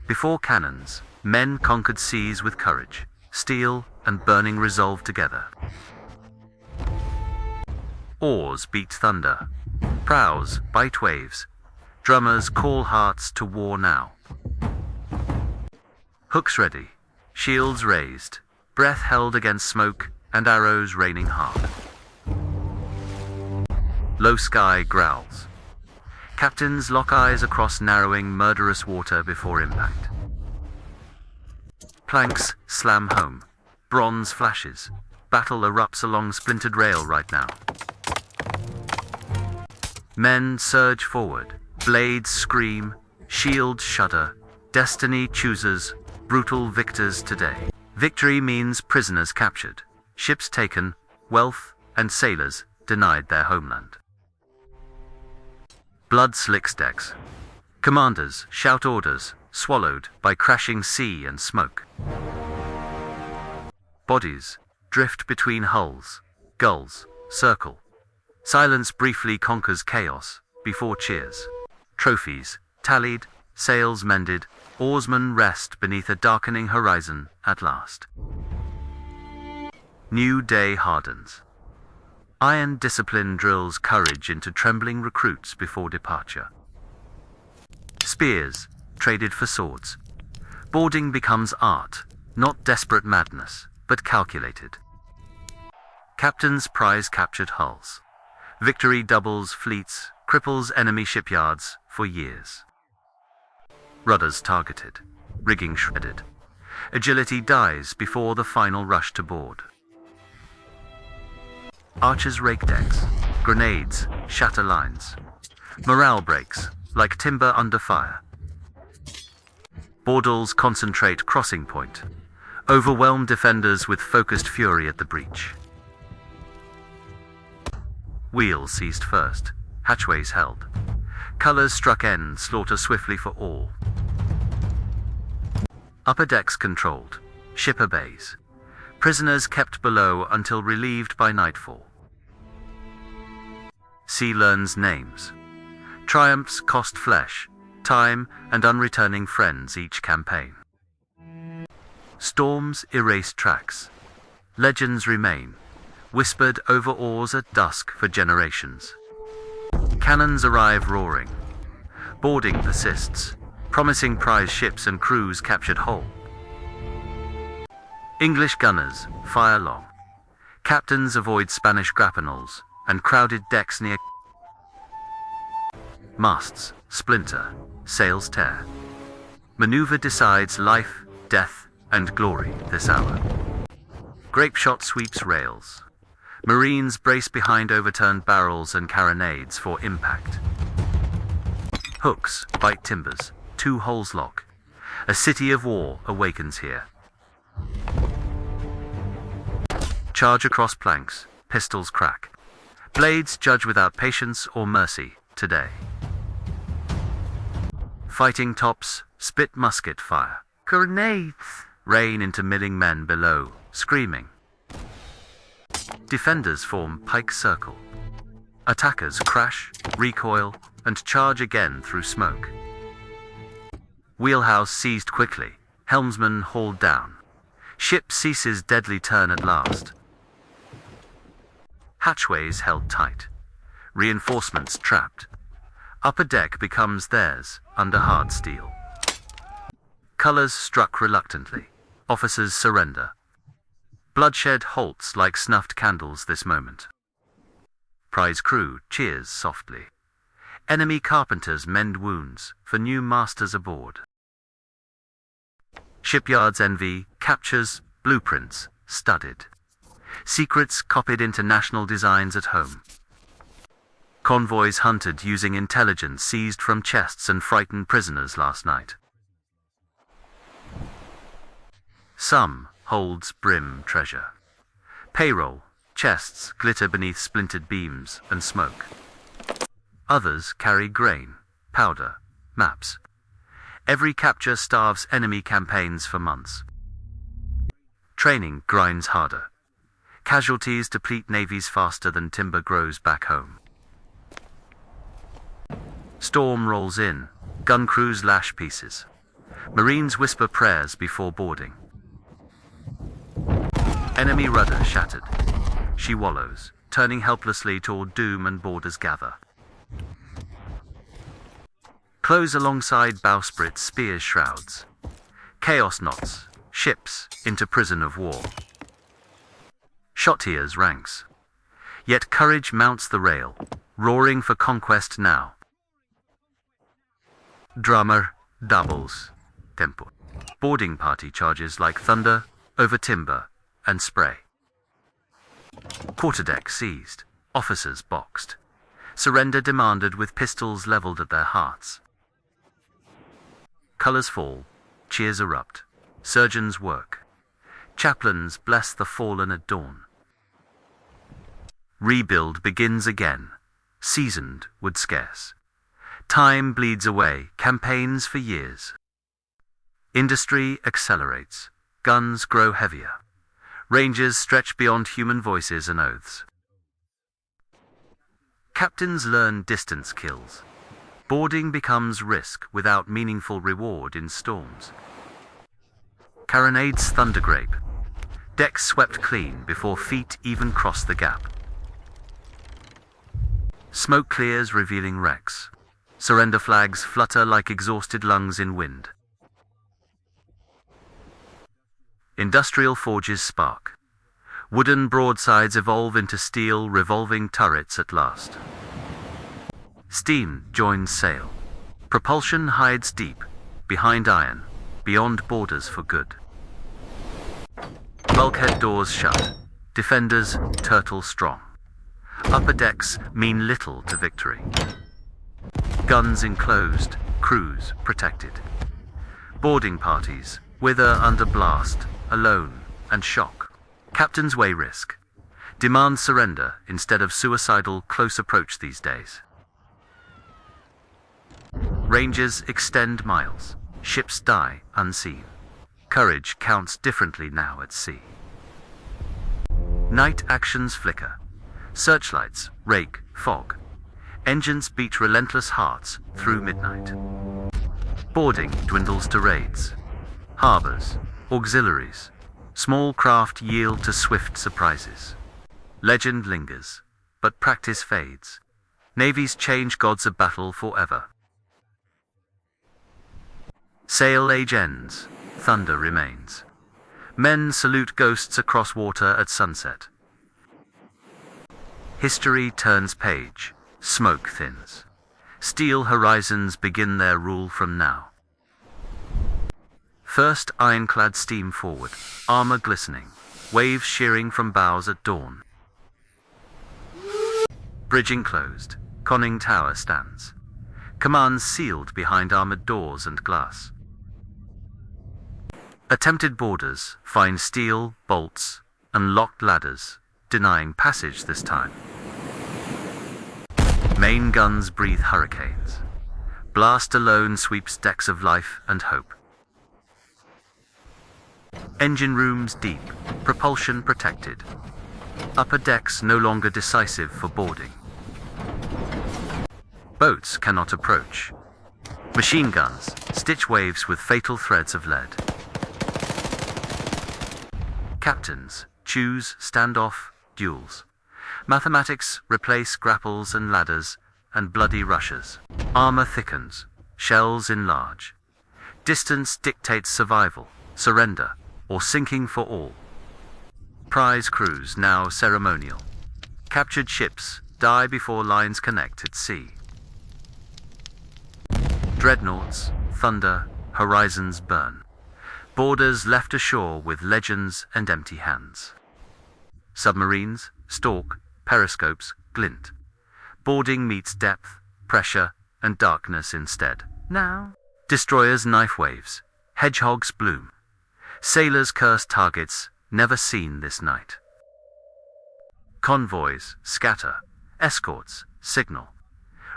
Before cannons, men conquered seas with courage, steel and burning resolve together. Oars beat thunder, prows bite waves, drummers call hearts to war now. Hooks ready, shields raised, breath held against smoke and arrows raining hard. Low sky growls. Captains lock eyes across narrowing, murderous water before impact. Planks slam home. Bronze flashes. Battle erupts along splintered rail right now. Men surge forward. Blades scream. Shields shudder. Destiny chooses. Brutal victors today. Victory means prisoners captured, ships taken, wealth and sailors denied their homeland. Blood slicks decks. Commanders shout orders, swallowed by crashing sea and smoke. Bodies drift between hulls. Gulls circle. Silence briefly conquers chaos before cheers. Trophies tallied, sails mended, oarsmen rest beneath a darkening horizon at last. New day hardens. Iron discipline drills courage into trembling recruits before departure. Spears traded for swords. Boarding becomes art, not desperate madness, but calculated. Captains prize captured hulls. Victory doubles fleets, cripples enemy shipyards for years. Rudders targeted, rigging shredded. Agility dies before the final rush to board. Archers rake decks, grenades shatter lines. Morale breaks, like timber under fire. Boardals concentrate crossing point, overwhelm defenders with focused fury at the breach. Wheels seized first, hatchways held. Colors struck end, slaughter swiftly for all. Upper decks controlled, ship obeys. Prisoners kept below until relieved by nightfall. Sea learns names. Triumphs cost flesh, time, and unreturning friends each campaign. Storms erase tracks. Legends remain, whispered over oars at dusk for generations. Cannons arrive roaring. Boarding persists, promising prize ships and crews captured whole. English gunners fire long. Captains avoid Spanish grapnels and crowded decks near. Masts splinter, sails tear. Maneuver decides life, death, and glory this hour. Grape shot sweeps rails. Marines brace behind overturned barrels and carronades for impact. Hooks bite timbers, two holes lock. A city of war awakens here. Charge across planks, pistols crack. Blades judge without patience or mercy today. Fighting tops spit musket fire. Grenades rain into milling men below, screaming. Defenders form pike circle. Attackers crash, recoil, and charge again through smoke. Wheelhouse seized quickly, helmsman hauled down. Ship ceases deadly turn at last. Hatchways held tight. Reinforcements trapped. Upper deck becomes theirs under hard steel. Colors struck reluctantly. Officers surrender. Bloodshed halts like snuffed candles this moment. Prize crew cheers softly. Enemy carpenters mend wounds for new masters aboard. Shipyards envy, captures, blueprints, studied. Secrets copied into national designs at home. Convoys hunted using intelligence seized from chests and frightened prisoners last night. Some holds brim treasure. Payroll, chests glitter beneath splintered beams and smoke. Others carry grain, powder, maps. Every capture starves enemy campaigns for months. Training grinds harder. Casualties deplete navies faster than timber grows back home. Storm rolls in, gun crews lash pieces. Marines whisper prayers before boarding. Enemy rudder shattered. She wallows, turning helplessly toward doom, and boarders gather. Close alongside bowsprit spears shrouds. Chaos knots, ships into prison of war. Shot hears ranks. Yet courage mounts the rail, roaring for conquest now. Drummer doubles tempo. Boarding party charges like thunder over timber and spray. Quarterdeck seized, officers boxed. Surrender demanded with pistols leveled at their hearts. Colors fall, cheers erupt, surgeons work. Chaplains bless the fallen at dawn. Rebuild begins again, seasoned wood scarce. Time bleeds away, campaigns for years. Industry accelerates, guns grow heavier. Ranges stretch beyond human voices and oaths. Captains learn distance kills. Boarding becomes risk without meaningful reward in storms. Carronades thundergrape. Decks swept clean before feet even cross the gap. Smoke clears, revealing wrecks. Surrender flags flutter like exhausted lungs in wind. Industrial forges spark. Wooden broadsides evolve into steel, revolving turrets at last. Steam joins sail. Propulsion hides deep, behind iron, beyond borders for good. Bulkhead doors shut. Defenders turtle strong. Upper decks mean little to victory. Guns enclosed, crews protected. Boarding parties wither under blast, alone and shock. Captains weigh risk. Demand surrender instead of suicidal close approach these days. Ranges extend miles. Ships die unseen. Courage counts differently now at sea. Night actions flicker. Searchlights rake fog. Engines beat relentless hearts through midnight. Boarding dwindles to raids. Harbors, auxiliaries, small craft yield to swift surprises. Legend lingers, but practice fades. Navies change gods of battle forever. Sail age ends, thunder remains. Men salute ghosts across water at sunset. History turns page, smoke thins. Steel horizons begin their rule from now. First ironclad steam forward, armor glistening, waves shearing from bows at dawn. Bridging closed, conning tower stands. Commands sealed behind armored doors and glass. Attempted boarders find steel, bolts, and locked ladders, denying passage this time. Main guns breathe hurricanes. Blast alone sweeps decks of life and hope. Engine rooms deep, propulsion protected. Upper decks no longer decisive for boarding. Boats cannot approach. Machine guns stitch waves with fatal threads of lead. Captains choose standoff, duels. Mathematics replace grapples and ladders and bloody rushes. Armor thickens, shells enlarge. Distance dictates survival, surrender, or sinking for all. Prize crews now ceremonial. Captured ships die before lines connect at sea. Dreadnoughts, thunder, horizons burn. Boarders left ashore with legends and empty hands. Submarines stalk, periscopes glint. Boarding meets depth, pressure, and darkness instead. Now, destroyers knife waves, hedgehogs bloom. Sailors curse targets never seen this night. Convoys scatter, escorts signal.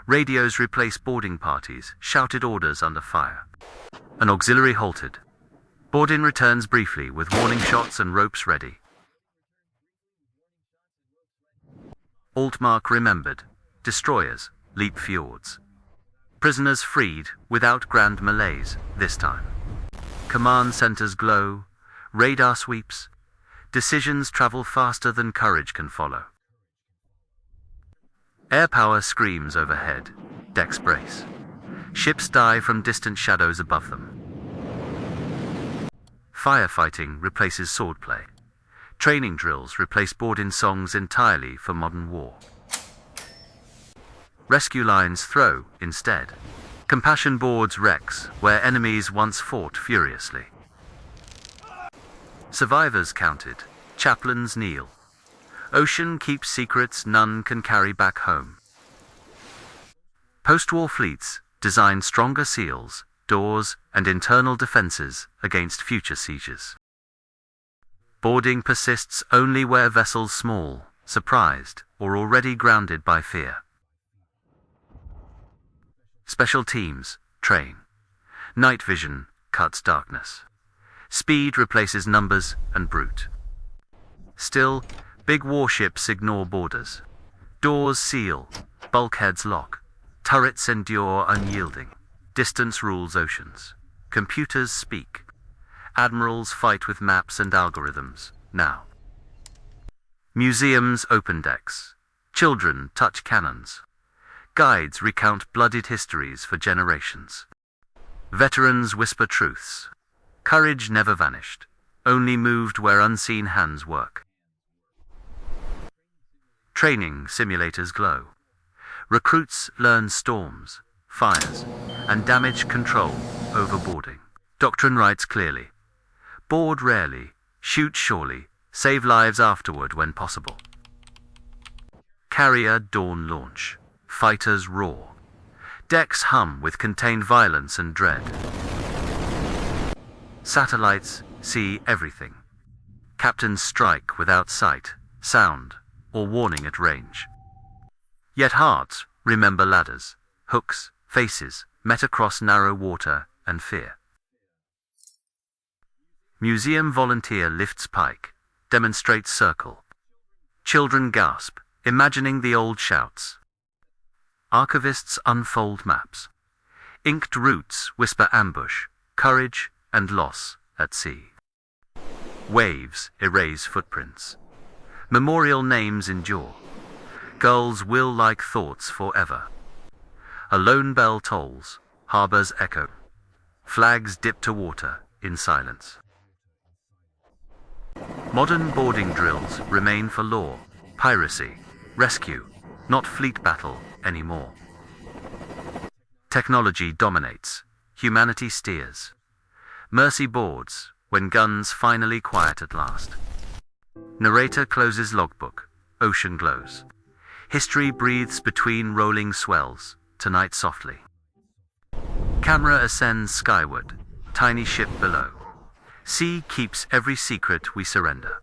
Radios replace boarding parties, shouted orders under fire. An auxiliary halted. Boarding returns briefly with warning shots and ropes ready. Altmark remembered. Destroyers leap fjords. Prisoners freed without grand malaise this time. Command centers glow, radar sweeps. Decisions travel faster than courage can follow. Air power screams overhead, decks brace. Ships die from distant shadows above them. Firefighting replaces swordplay. Training drills replace board-in songs entirely for modern war. Rescue lines throw, instead. Compassion boards wrecks where enemies once fought furiously. Survivors counted, chaplains kneel. Ocean keeps secrets none can carry back home. Post-war fleets design stronger seals, doors, and internal defenses against future sieges. Boarding persists only where vessels small, surprised, or already grounded by fear. Special teams train. Night vision cuts darkness. Speed replaces numbers and brute. Still, big warships ignore borders. Doors seal, bulkheads lock, turrets endure unyielding. Distance rules oceans. Computers speak. Admirals fight with maps and algorithms, now. Museums open decks. Children touch cannons. Guides recount bloodied histories for generations. Veterans whisper truths. Courage never vanished, only moved where unseen hands work. Training simulators glow. Recruits learn storms, fires, and damage control over boarding. Doctrine writes clearly. Board rarely, shoot surely, save lives afterward when possible. Carrier dawn launch. Fighters roar. Decks hum with contained violence and dread. Satellites see everything. Captains strike without sight, sound, or warning at range. Yet hearts remember ladders, hooks, faces met across narrow water and fear. Museum volunteer lifts pike, demonstrates circle. Children gasp, imagining the old shouts. Archivists unfold maps. Inked routes whisper ambush, courage, and loss at sea. Waves erase footprints. Memorial names endure. Gulls will like thoughts forever. A lone bell tolls, harbors echo. Flags dip to water in silence. Modern boarding drills remain for law, piracy, rescue, not fleet battle anymore. Technology dominates, humanity steers. Mercy boards when guns finally quiet at last. Narrator closes logbook, ocean glows. History breathes between rolling swells, tonight softly. Camera ascends skyward, tiny ship below. Sea keeps every secret we surrender.